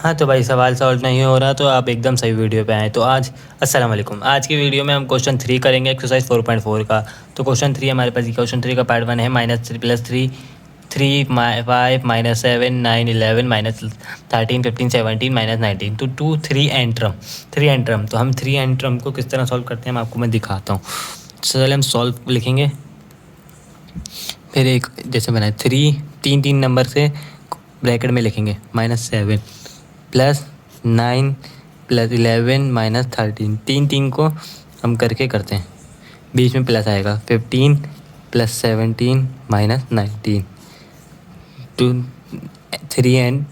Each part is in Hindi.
हाँ तो भाई सवाल सॉल्व नहीं हो रहा तो आप एकदम सही वीडियो पे आए। तो आज अस्सलाम वालेकुम। आज की वीडियो में हम क्वेश्चन 3 करेंगे एक्सरसाइज 4.4 का। तो क्वेश्चन 3 हमारे पास क्वेश्चन 3 का पार्ट 1 है -3 + 3 3 5 -7 9 11 -13 15 17 -19 तो 2 3 एंड टर्म। तो हम 3 एंड टर्म को किस तरह सॉल्व करते हैं मैं आपको दिखाता हूँ। चलिए हम सॉल्व लिखेंगे। फिर एक जैसे बनाए 3 नंबर से ब्रैकेट में लिखेंगे -7 + 9 + 11 -13 3 को हम करके करते हैं। बीच में प्लस आएगा 15 + 17 -19 2 3 एंड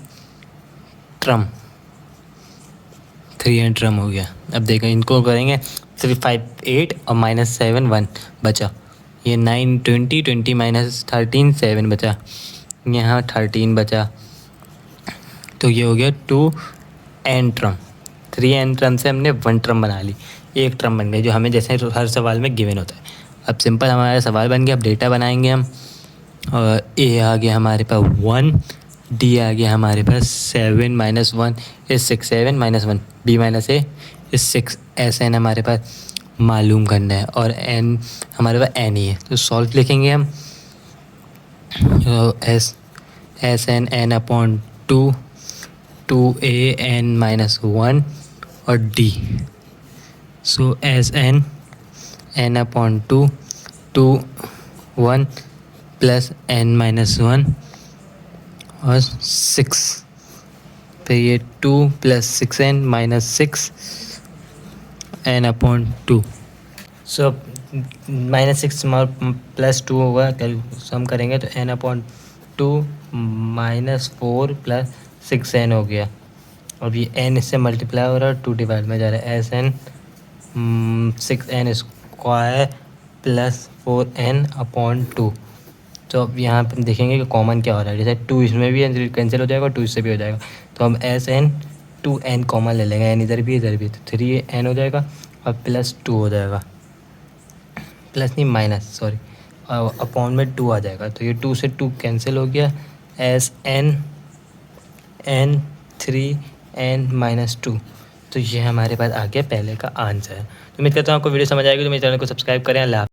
ट्रम हो गया। अब देखें इनको करेंगे 3 5 8 और -7 1 बचा। ये 9 20 20 -13 7 बचा। यहाँ 13 बचा। तो ये हो गया 2 एन ट्रम। 3 एन ट्रम से हमने 1 ट्रम बना ली, एक ट्रम बन गई जो हमें जैसे हर सवाल में गिवन होता है। अब सिंपल हमारा सवाल बन गया। अब डेटा बनाएंगे हम। और ए आ गया हमारे पास 1, डी आ गया हमारे पास 7 - 1 इस 6 7 - 1 बी - ए इस 6 एस एन हमारे पास मालूम करना है और एन हमारे पास एन ही है। तो सॉल्व लिखेंगे हम। S N N upon 2a n - 1 और d। So S N N upon 2 1 + n - 1 और 6। फिर ये 2 + 6n - 6 n अपॉन 2। सो -6 + 2 होगा। कल सम करेंगे तो n अपॉन 2 -4 + 6n हो गया। अब ये n इससे मल्टीप्लाई हो रहा है, 2 डिवाइड में जा रहा है। S N 6n² + 4n upon 2। तो अब यहाँ पर देखेंगे कि कॉमन क्या हो रहा है। जैसे 2 इसमें भी कैंसिल हो जाएगा, 2 इससे भी हो जाएगा। तो हम SN 2n कॉमन ले लेंगे। n इधर भी इधर भी, तो 3n हो जाएगा और +2 हो जाएगा। प्लस नहीं माइनस, सॉरी, अपॉन में 2 आ जाएगा। तो ये 2 से 2 कैंसिल हो गया। SN n 3n - 2। तो ये हमारे पास आ गया पहले का आंसर। तो उम्मीद करता हूँ आपको वीडियो समझ आएगी। तो मेरे चैनल को सब्सक्राइब करें। अल्लाह।